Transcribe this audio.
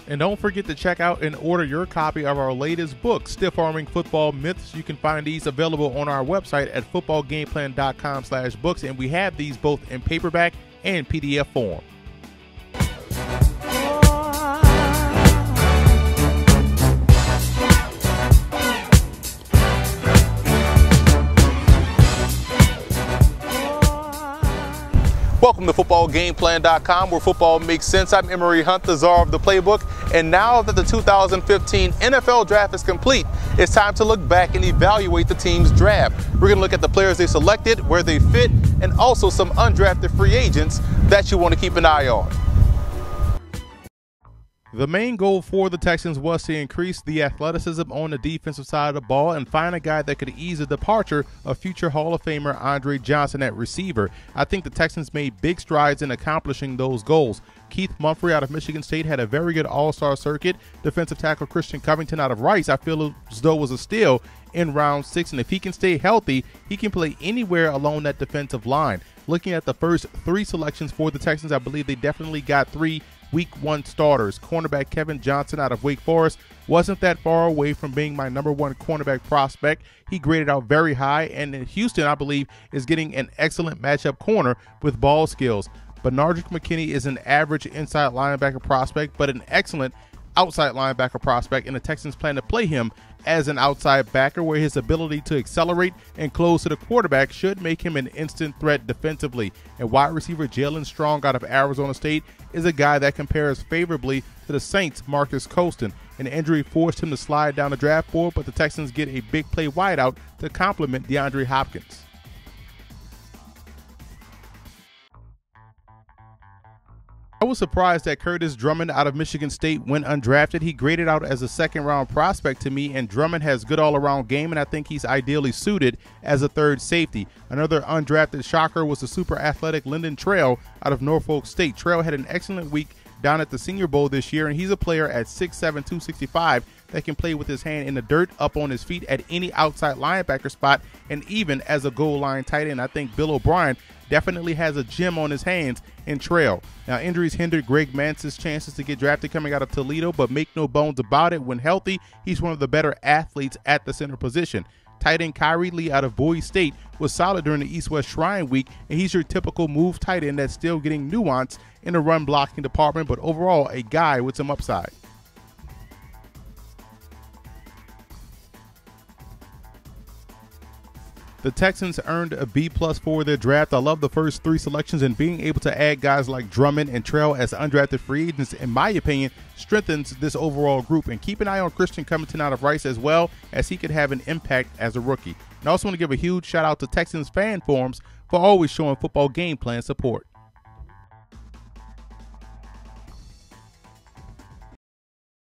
And don't forget to check out and order your copy of our latest book, Stiff Arming Football Myths. You can find these available on our website at footballgameplan.com/books, and we have these both in paperback and PDF form. Welcome to footballgameplan.com, where football makes sense. I'm Emery Hunt, the czar of the playbook, and now that the 2015 NFL draft is complete, it's time to look back and evaluate the team's draft. We're going to look at the players they selected, where they fit, and also some undrafted free agents that you want to keep an eye on. The main goal for the Texans was to increase the athleticism on the defensive side of the ball and find a guy that could ease the departure of future Hall of Famer Andre Johnson at receiver. I think the Texans made big strides in accomplishing those goals. Keith Mumphrey out of Michigan State had a very good all-star circuit. Defensive tackle Christian Covington out of Rice, I feel as though was a steal in round 6, and if he can stay healthy, he can play anywhere along that defensive line. Looking at the first 3 selections for the Texans, I believe they definitely got 3 Week 1 starters. Cornerback Kevin Johnson out of Wake Forest wasn't that far away from being my #1 cornerback prospect. He graded out very high, and in Houston, I believe, is getting an excellent matchup corner with ball skills. Benardrick McKinney is an average inside linebacker prospect, but an excellent outside linebacker prospect, and the Texans plan to play him as an outside backer, where his ability to accelerate and close to the quarterback should make him an instant threat defensively. And wide receiver Jalen Strong out of Arizona State is a guy that compares favorably to the Saints' Marcus Colston. An injury forced him to slide down the draft board, but the Texans get a big play wideout to complement DeAndre Hopkins. I was surprised that Curtis Drummond out of Michigan State went undrafted. He graded out as a second-round prospect to me, and Drummond has good all-around game, and I think he's ideally suited as a third safety. Another undrafted shocker was the super athletic Lyndon Trail out of Norfolk State. Trail had an excellent week down at the Senior Bowl this year, and he's a player at 6'7", 265 that can play with his hand in the dirt, up on his feet at any outside linebacker spot, and even as a goal line tight end. I think Bill O'Brien definitely has a gem on his hands in Trail. Now, injuries hindered Greg Mance's chances to get drafted coming out of Toledo, but make no bones about it, when healthy, he's one of the better athletes at the center position. Tight end Kyrie Lee out of Bowie State was solid during the East-West Shrine Week, and he's your typical move tight end that's still getting nuance in the run blocking department, but overall a guy with some upside. The Texans earned a B+ for their draft. I love the first 3 selections, and being able to add guys like Drummond and Trail as undrafted free agents, in my opinion, strengthens this overall group. And keep an eye on Christian Covington out of Rice as well, as he could have an impact as a rookie. And I also want to give a huge shout out to Texans fan forums for always showing Football Game Plan support.